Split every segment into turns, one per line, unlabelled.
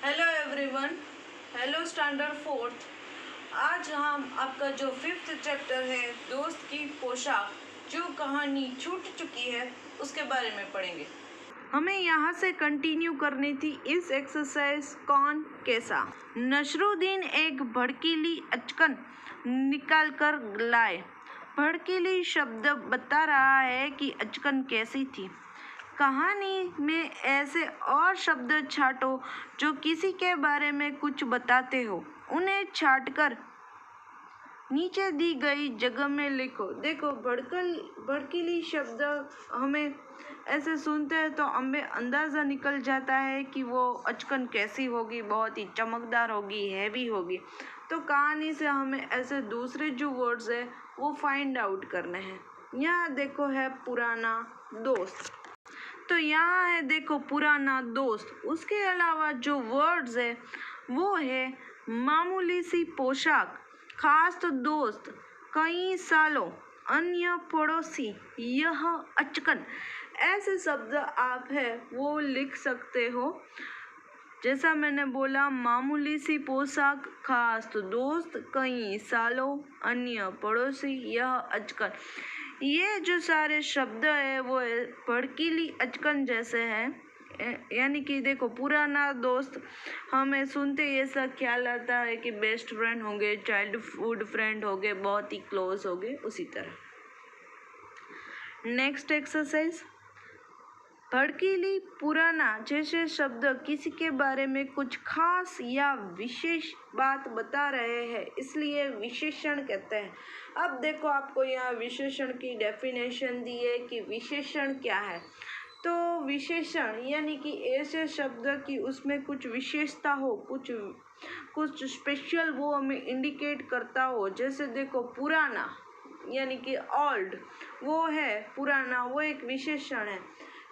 Hello everyone, hello standard fourth. आज हम आपका जो 5th चैप्टर है दोस्त की पोशाक, जो कहानी छूट चुकी है उसके बारे में पढ़ेंगे। हमें यहाँ से कंटिन्यू करनी थी इस एक्सरसाइज कौन कैसा। नसरुद्दीन एक भड़कीली अचकन निकाल कर लाए। भड़कीली शब्द बता रहा है कि अचकन कैसी थी। कहानी में ऐसे और शब्द छांटो जो किसी के बारे में कुछ बताते हो। उन्हें छांटकर नीचे दी गई जगह में लिखो। देखो, भड़कीली शब्द हमें ऐसे सुनते हैं तो हमें अंदाज़ा निकल जाता है कि वो अचकन कैसी होगी, बहुत ही चमकदार होगी, हैवी होगी। तो कहानी से हमें ऐसे दूसरे जो वर्ड्स है वो फाइंड आउट करने हैं। यहाँ देखो है पुराना दोस्त, तो यहाँ है देखो पुराना दोस्त। उसके अलावा जो वर्ड्स है वो है मामूली सी पोशाक, खास दोस्त, कई सालों, अन्य पड़ोसी, यह अचकन। ऐसे शब्द आप है वो लिख सकते हो। जैसा मैंने बोला, मामूली सी पोशाक, खास दोस्त, कई सालों, अन्य पड़ोसी, यह अचकन। ये जो सारे शब्द है वो भड़कीली अचकन जैसे हैं। यानी कि देखो, पुराना दोस्त हमें सुनते ही ऐसा ख्याल आता है कि बेस्ट फ्रेंड होंगे, चाइल्डहुड फ्रेंड होंगे, बहुत ही क्लोज होंगे, उसी तरह। नेक्स्ट एक्सरसाइज, भड़कीली पुराना जैसे शब्द किसी के बारे में कुछ खास या विशेष बात बता रहे हैं, इसलिए विशेषण कहते हैं। अब देखो, आपको यहाँ विशेषण की डेफिनेशन दी है कि विशेषण क्या है। तो विशेषण यानी कि ऐसे शब्द की उसमें कुछ विशेषता हो, कुछ स्पेशल वो हमें इंडिकेट करता हो। जैसे देखो, पुराना यानी कि ओल्ड, वो है पुराना, वो एक विशेषण है।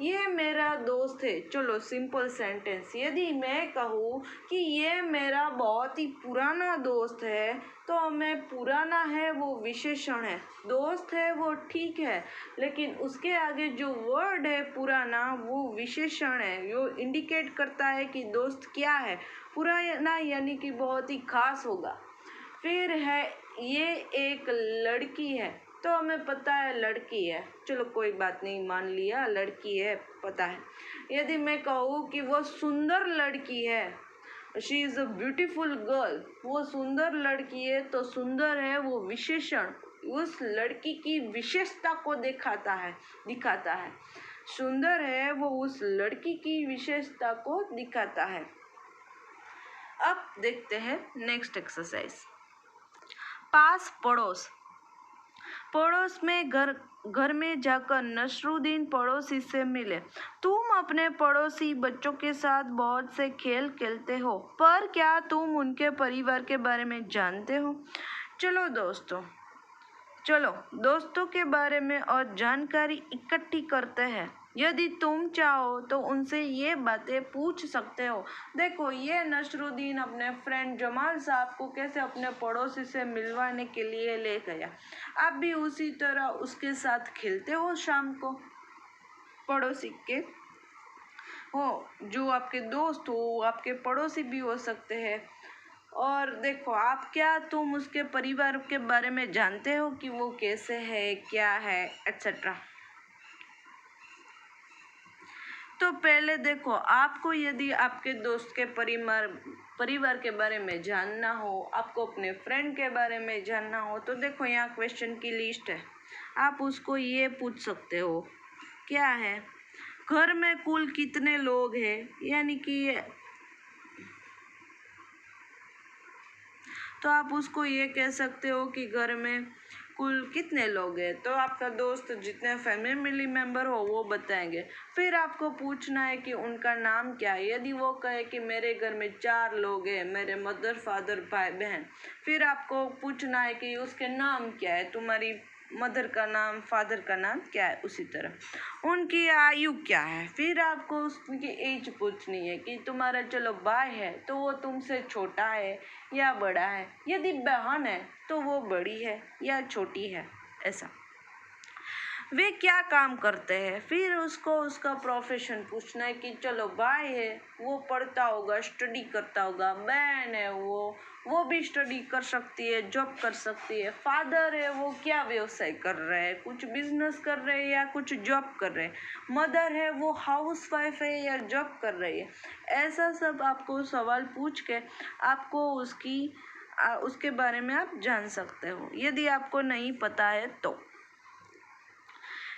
ये मेरा दोस्त है, चलो सिंपल सेंटेंस। यदि मैं कहूँ कि ये मेरा बहुत ही पुराना दोस्त है, तो मैं पुराना है वो विशेषण है, दोस्त है वो ठीक है, लेकिन उसके आगे जो वर्ड है पुराना वो विशेषण है। वो इंडिकेट करता है कि दोस्त क्या है, पुराना यानी कि बहुत ही खास होगा। फिर है ये एक लड़की है, तो हमें पता है लड़की है, चलो कोई बात नहीं, मान लिया लड़की है, पता है। यदि मैं कहूँ कि वो सुंदर लड़की है, she is a beautiful girl, वो सुंदर लड़की है, तो सुंदर है वो विशेषण उस लड़की की विशेषता को दिखाता है। सुंदर है वो उस लड़की की विशेषता को दिखाता है। अब देखते हैं नेक्स्ट एक्सरसाइज, पास पड़ोस। पड़ोस में घर में जाकर नसरुद्दीन पड़ोसी से मिले। तुम अपने पड़ोसी बच्चों के साथ बहुत से खेल खेलते हो, पर क्या तुम उनके परिवार के बारे में जानते हो? चलो दोस्तों के बारे में और जानकारी इकट्ठी करते हैं। यदि तुम चाहो तो उनसे ये बातें पूछ सकते हो। देखो, ये नसरुद्दीन अपने फ्रेंड जमाल साहब को कैसे अपने पड़ोसी से मिलवाने के लिए ले गया। आप भी उसी तरह उसके साथ खेलते हो शाम को, पड़ोसी के हो, जो आपके दोस्त हो, आपके पड़ोसी भी हो सकते हैं। और देखो, तुम उसके परिवार के बारे में जानते हो कि वो कैसे है, क्या है, एटसेट्रा। तो पहले देखो, आपको यदि आपके दोस्त के परिवार के बारे में जानना हो, आपको अपने फ्रेंड के बारे में जानना हो, तो देखो यहाँ क्वेश्चन की लिस्ट है। आप उसको ये पूछ सकते हो, क्या है, घर में कुल कितने लोग हैं, यानी कि तो आप उसको ये कह सकते हो कि घर में कुल कितने लोग हैं। तो आपका दोस्त जितने फैमिली मेम्बर हो वो बताएंगे। फिर आपको पूछना है कि उनका नाम क्या है। यदि वो कहे कि मेरे घर में 4 लोग हैं, मेरे मदर, फादर, भाई, बहन, फिर आपको पूछना है कि उसके नाम क्या है, तुम्हारी मदर का नाम, फादर का नाम क्या है, उसी तरह उनकी आयु क्या है। फिर आपको उसकी एज पूछनी है कि तुम्हारा चलो भाई है तो वो तुमसे छोटा है या बड़ा है, यदि बहन है तो वो बड़ी है या छोटी है, ऐसा। वे क्या काम करते हैं। फिर उसको उसका प्रोफेशन पूछना है कि चलो भाई है वो पढ़ता होगा, स्टडी करता होगा, बहन है वो भी स्टडी कर सकती है, जॉब कर सकती है, फादर है वो क्या व्यवसाय कर रहे हैं, कुछ बिजनेस कर रहे हैं या कुछ जॉब कर रहे हैं, मदर है वो हाउस वाइफ है या जॉब कर रही है। ऐसा सब आपको सवाल पूछ के आपको उसके बारे में आप जान सकते हो, यदि आपको नहीं पता है तो।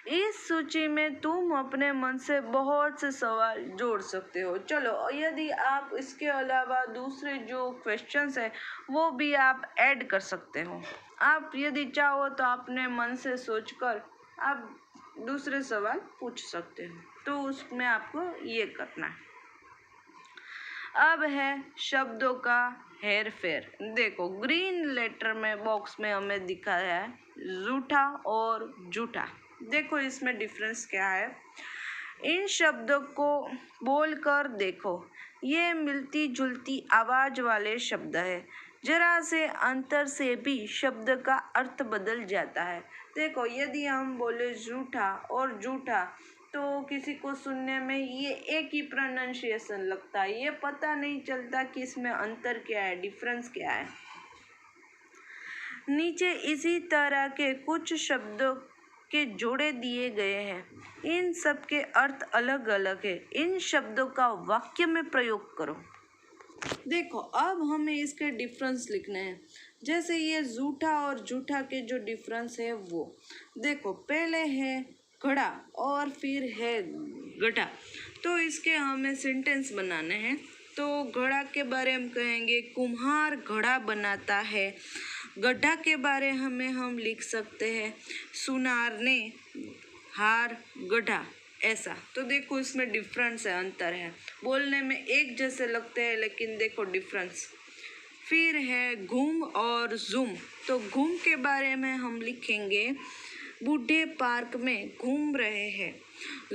इस सूची में तुम अपने मन से बहुत से सवाल जोड़ सकते हो। चलो, यदि आप इसके अलावा दूसरे जो क्वेश्चंस है वो भी आप ऐड कर सकते हो। आप यदि चाहो तो अपने मन से सोचकर आप दूसरे सवाल पूछ सकते हो, तो उसमें आपको ये करना है। अब है शब्दों का हेर फेर। देखो, ग्रीन लेटर में बॉक्स में हमें दिखाया है झूठा और झूठा। देखो इसमें डिफरेंस क्या है। इन शब्दों को बोलकर देखो, ये मिलती जुलती आवाज वाले शब्द है। जरा से अंतर से भी शब्द का अर्थ बदल जाता है। देखो, यदि हम बोले झूठा और झूठा तो किसी को सुनने में ये एक ही प्रोनाउंसिएशन लगता है, ये पता नहीं चलता कि इसमें अंतर क्या है, डिफरेंस क्या है। नीचे इसी तरह के कुछ शब्दों के जोड़े दिए गए हैं। इन सब के अर्थ अलग अलग है। इन शब्दों का वाक्य में प्रयोग करो। देखो, अब हमें इसके डिफरेंस लिखने हैं। जैसे ये झूठा और झूठा के जो डिफरेंस है वो देखो, पहले है घड़ा और फिर है गड्ढा। तो इसके हमें सेंटेंस बनाने हैं। तो घड़ा के बारे में कहेंगे कुम्हार घड़ा बनाता है। गड्ढा के बारे हमें हम लिख सकते हैं सुनार ने हार गड्ढा, ऐसा। तो देखो इसमें डिफरेंस है, अंतर है, बोलने में एक जैसे लगते हैं लेकिन देखो डिफरेंस। फिर है घूम और जूम। तो घूम के बारे में हम लिखेंगे बूढ़े पार्क में घूम रहे हैं।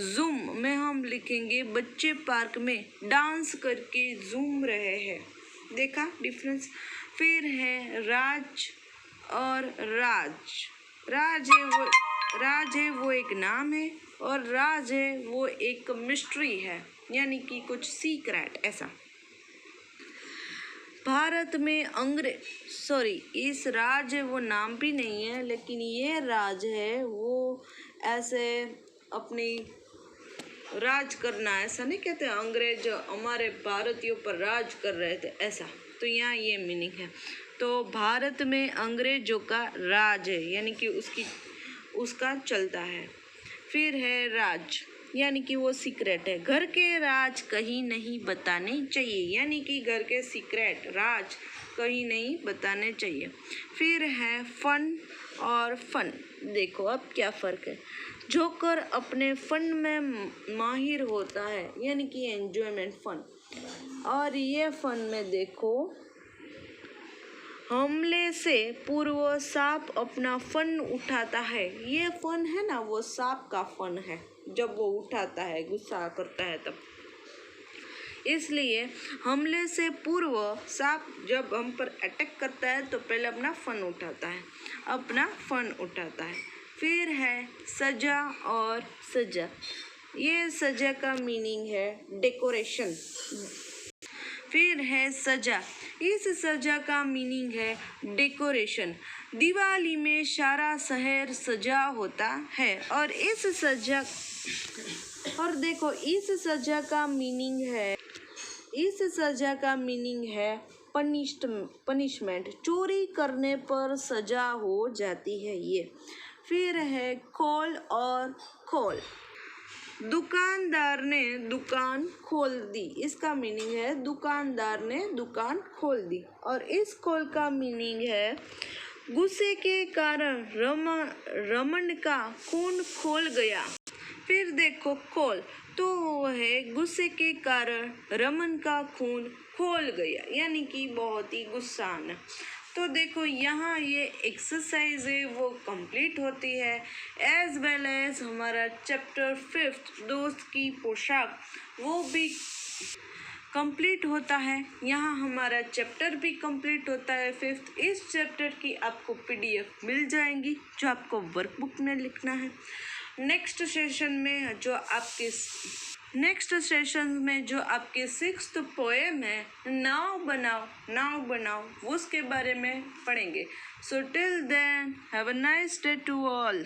जूम में हम लिखेंगे बच्चे पार्क में डांस करके झूम रहे हैं। देखा डिफरेंस। फिर है राज और राज। राज है वो एक नाम है और राज है वो एक मिस्ट्री है, यानी कि कुछ सीक्रेट, ऐसा। भारत में इस राज है वो नाम भी नहीं है, लेकिन ये राज है वो ऐसे अपनी राज करना, ऐसा नहीं कहते अंग्रेज हमारे भारतीयों पर राज कर रहे थे, ऐसा। तो यहाँ ये मीनिंग है। तो भारत में अंग्रेजों का राज है, यानी कि उसका चलता है। फिर है राज, यानी कि वो सीक्रेट है। घर के राज कहीं नहीं बताने चाहिए, यानी कि घर के सीक्रेट राज कहीं नहीं बताने चाहिए। फिर है फन और फन। देखो अब क्या फ़र्क है। जोकर अपने फन में माहिर होता है, यानी कि एंजॉयमेंट, फन। और ये फन में देखो, हमले से पूर्व सांप अपना फन उठाता है। ये फन है ना, वो सांप का फन है, जब वो उठाता है, गुस्सा करता है तब। इसलिए हमले से पूर्व सांप जब हम पर अटैक करता है तो पहले अपना फन उठाता है। फिर है सजा और सजा। ये सजा का मीनिंग है डेकोरेशन। फिर है सजा। इस सजा का मीनिंग है डेकोरेशन। दिवाली में सारा शहर सजा होता है और इस सजा का मीनिंग है पनिशमेंट। चोरी करने पर सजा हो जाती है ये। फिर है खोल और खोल। दुकानदार ने दुकान खोल दी, इसका मीनिंग है दुकानदार ने दुकान खोल दी। और इस खोल का मीनिंग है गुस्से के कारण रमन का खून खोल गया। फिर देखो खोल, तो वो है गुस्से के कारण रमन का खून खोल गया, यानी कि बहुत ही गुस्सा आना। तो देखो यहाँ ये एक्सरसाइज है वो कंप्लीट होती है, एज वेल एज हमारा चैप्टर 5 दोस्त की पोशाक वो भी कंप्लीट होता है। यहाँ हमारा चैप्टर भी कंप्लीट होता है 5th। इस चैप्टर की आपको PDF मिल जाएंगी जो आपको वर्कबुक में लिखना है। नेक्स्ट सेशन में जो आपके सिक्स्थ पोएम है नाव बनाओ उसके बारे में पढ़ेंगे. So till then have a nice day to all.